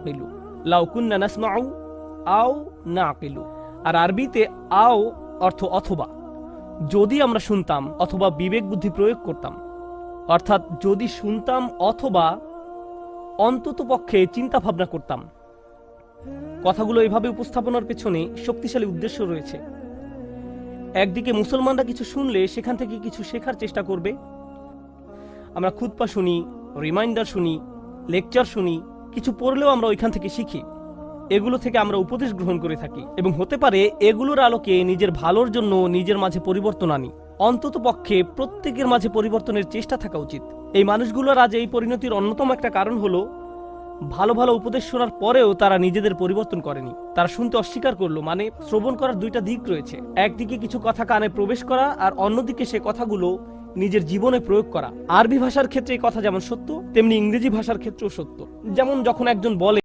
নাকিলু, লাউ কুন্না নাসমাউ আও নাকিলু। আর আরবিতে আও অর্থ অথবা, যদি আমরা শুনতাম অথবা বিবেক বুদ্ধি প্রয়োগ করতাম, অর্থাৎ যদি শুনতাম অথবা অন্তত পক্ষে চিন্তা ভাবনা করতাম। কথাগুলো এভাবে উপস্থাপনার পেছনে শক্তিশালী উদ্দেশ্য রয়েছে। একদিকে মুসলমানরা কিছু শুনলে সেখান থেকে কিছু শেখার চেষ্টা করবে। আমরা খুতবা শুনি, রিমাইন্ডার শুনি, লেকচার শুনি, কিছু পড়লেও আমরা ওইখান থেকে শিখি। এগুলো থেকে আমরা উপদেশ গ্রহণ করে থাকি এবং হতে পারে এগুলোর আলোকে নিজের ভালোর জন্য নিজের মাঝে পরিবর্তন আনি। অন্তত পক্ষে প্রত্যেকের মাঝে পরিবর্তনের চেষ্টা থাকা উচিত। এই মানুষগুলোর আজ এই পরিণতির অন্যতম একটা কারণ হলো ভালো ভালো উপদেশ শোনার পরেও তারা নিজেদের পরিবর্তন করেনি। তারা শুনতে অস্বীকার করলো। মানে শ্রবণ করার দুইটা দিক রয়েছে, একদিকে কিছু কথা কানে প্রবেশ করা আর অন্যদিকে সে কথাগুলো নিজের জীবনে প্রয়োগ করা। আরবি ভাষার ক্ষেত্রে এই কথা যেমন সত্য, তেমনি ইংরেজি ভাষার ক্ষেত্রেও সত্য। যেমন যখন একজন বলে